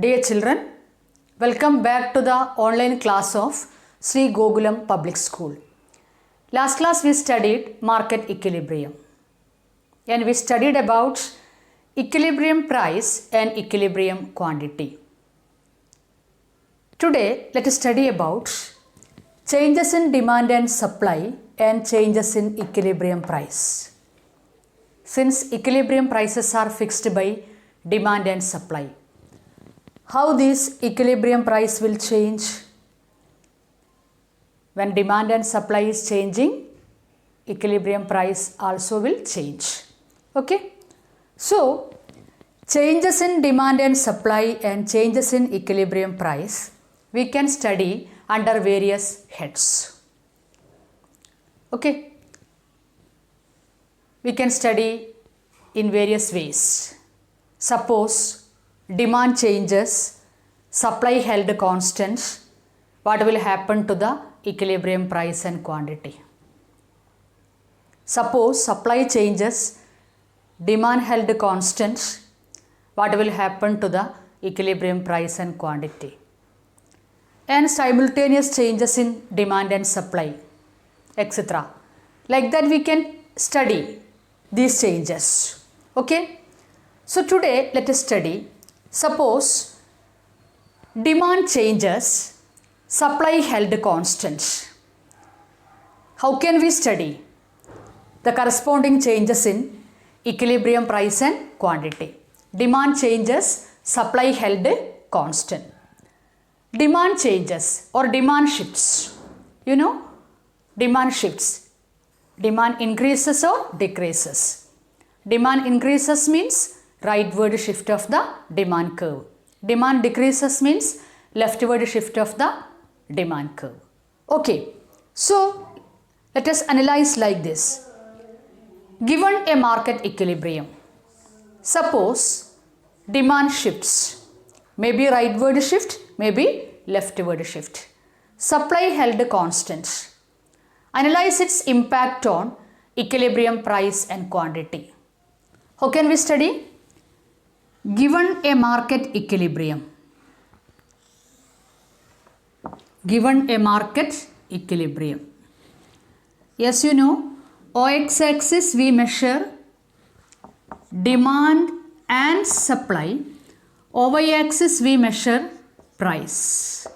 Dear children, welcome back to the online class of Sri Gokulam Public School. Last class we studied market equilibrium and we studied about equilibrium price and equilibrium quantity. Today let us study about changes in demand and supply and changes in equilibrium price. Since equilibrium prices are fixed by demand and supply, how this equilibrium price will change? When demand and supply is changing, equilibrium price also will change. Okay? So, changes in demand and supply and changes in equilibrium price we can study under various heads. Okay? We can study in various ways. Suppose demand changes, supply held constant, what will happen to the equilibrium price and quantity? Suppose supply changes, demand held constant, what will happen to the equilibrium price and quantity? And simultaneous changes in demand and supply, etc. Like that we can study these changes. Okay? So today let us study. Suppose demand changes, supply held constant. How can we study the corresponding changes in equilibrium price and quantity? Demand changes, supply held constant. Demand changes or demand shifts. You know, demand shifts. Demand increases or decreases. Demand increases means rightward shift of the demand curve. Demand decreases means leftward shift of the demand curve. Okay, so let us analyze like this. Given a market equilibrium, suppose demand shifts, maybe rightward shift, maybe leftward shift. Supply held constant. Analyze its impact on equilibrium price and quantity. How can we study? Given a market equilibrium, yes, you know, OX axis we measure demand and supply, OY axis we measure price.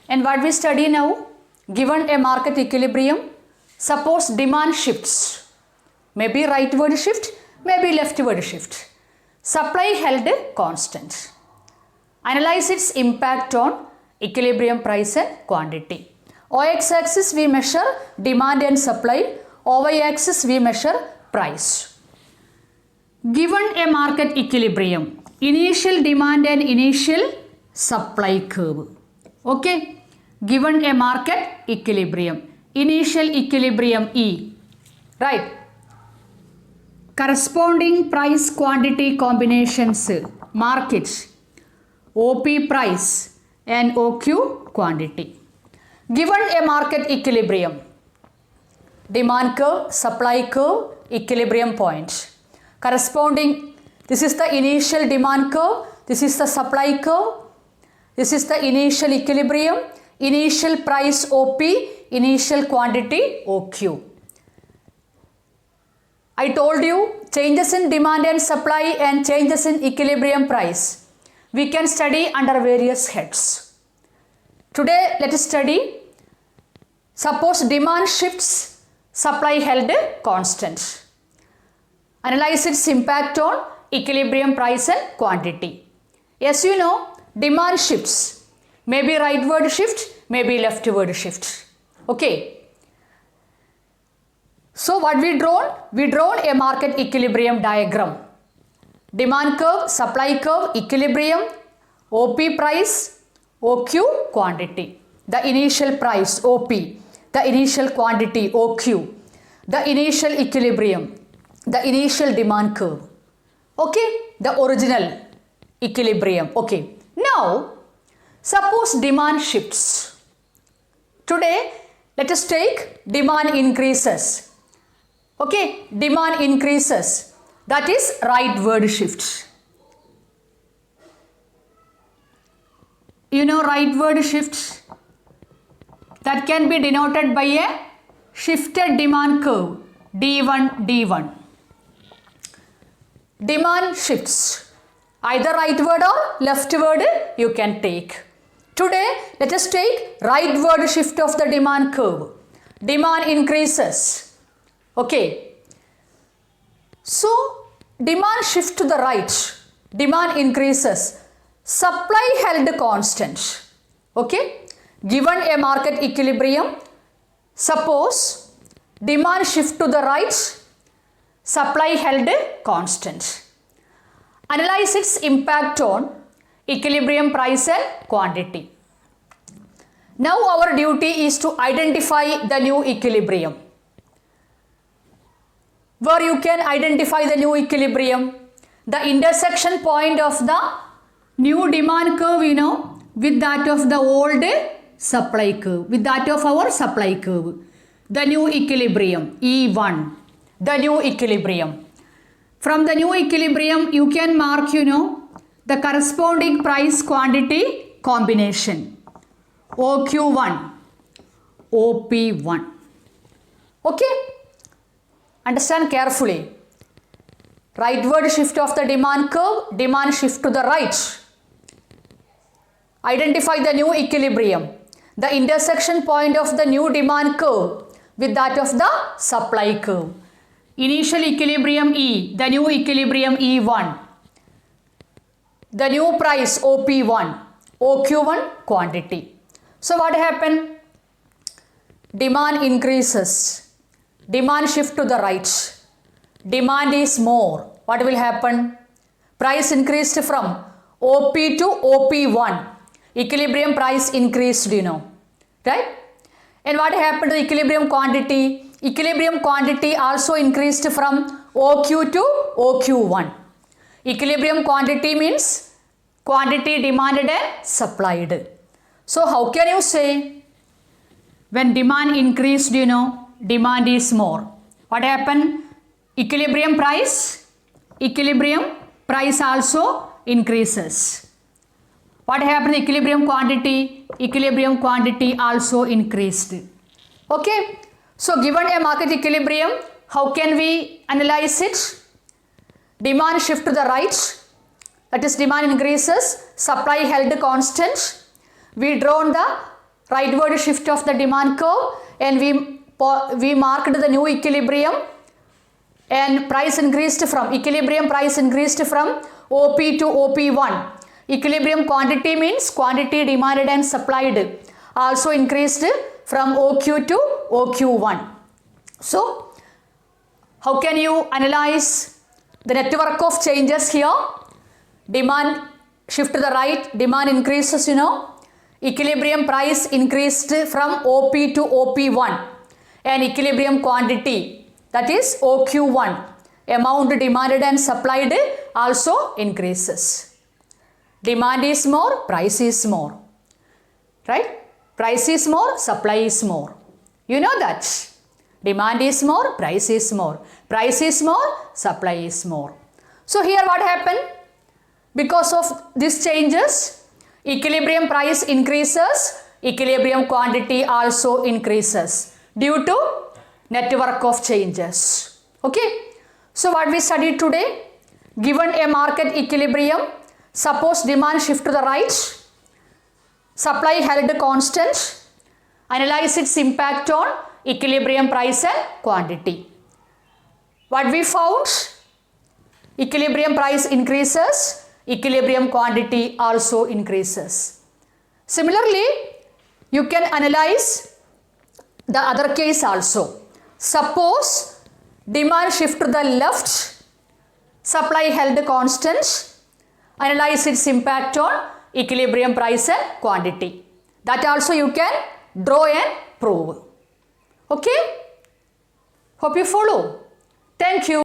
And what we study now? Given a market equilibrium, suppose demand shifts, maybe rightward shift, maybe leftward shift. Supply held constant. Analyze its impact on equilibrium price and quantity. OX axis we measure demand and supply, OY axis we measure price. Given a market equilibrium, initial demand and initial supply curve. Okay? Given a market equilibrium, initial equilibrium E. Right? Corresponding price quantity combinations, market, OP price and OQ quantity. Given a market equilibrium, demand curve, supply curve, equilibrium point. Corresponding, this is the initial demand curve, this is the supply curve, this is the initial equilibrium, initial price OP, initial quantity OQ. I told you changes in demand and supply and changes in equilibrium price we can study under various heads. Today let us study, suppose demand shifts, supply held constant. Analyze its impact on equilibrium price and quantity. Yes, you know, demand shifts, maybe rightward shift, maybe leftward shift. Okay. So what we drawn? We drawn a market equilibrium diagram. Demand curve, supply curve, equilibrium, OP price, OQ quantity. The initial price OP, the initial quantity OQ, the initial equilibrium, the initial demand curve. Okay, the original equilibrium. Okay. Now, suppose demand shifts. Today, let us take demand increases. Okay, demand increases, that is rightward shift. you know rightward shifts that can be denoted by a shifted demand curve D1 D1. Demand shifts either rightward or leftward you can take. Today let us take rightward shift of the demand curve. Demand increases. Okay. So demand shift to the right. Demand increases. Supply held constant. Okay. Given a market equilibrium, suppose demand shift to the right, supply held constant. Analyze its impact on equilibrium price and quantity. Now our duty is to identify the new equilibrium. Where you can identify the new equilibrium? The intersection point of the new demand curve, you know, with that of the old supply curve, with that of our supply curve. The new equilibrium, E1, the new equilibrium. From the new equilibrium, you can mark, you know, the corresponding price quantity combination. OQ1, OP1. Okay? Understand carefully. Rightward shift of the demand curve, demand shift to the right. Identify the new equilibrium. The intersection point of the new demand curve with that of the supply curve. Initial equilibrium E, the new equilibrium E1. The new price OP1, OQ1 quantity. So what happened? Demand increases. Demand shift to the right. Demand is more. What will happen? Price increased from OP to OP1. Equilibrium price increased, you know. Right? And what happened to the equilibrium quantity? Equilibrium quantity also increased from OQ to OQ1. Equilibrium quantity means quantity demanded and supplied. So how can you say when demand increased, you know, demand is more? What happened? Equilibrium price also increases. What happened? Equilibrium quantity also increased. Okay. So given a market equilibrium, how can we analyze it? Demand shift to the right, that is demand increases, supply held constant. We drawn the rightward shift of the demand curve and we marked the new equilibrium, and price increased from equilibrium price increased from OP to OP1. Equilibrium quantity means quantity demanded and supplied also increased from OQ to OQ1. So how can you analyze the network of changes here? Demand shift to the right, demand increases, you know. Equilibrium price increased from OP to OP1, and equilibrium quantity, that is OQ1, amount demanded and supplied also increases. Demand is more, price is more. Right? Price is more, supply is more. You know that. Demand is more, price is more. Price is more, supply is more. So here what happened? Because of these changes, equilibrium price increases, equilibrium quantity also increases due to network of changes. Okay. So what we studied today? Given a market equilibrium, suppose demand shift to the right, supply held constant, analyze its impact on equilibrium price and quantity. What we found? Equilibrium price increases, equilibrium quantity also increases. Similarly, you can analyze the other case also. Suppose demand shift to the left, supply held constant, analyze its impact on equilibrium price and quantity. That also you can draw and prove. Okay? Hope you follow. Thank you.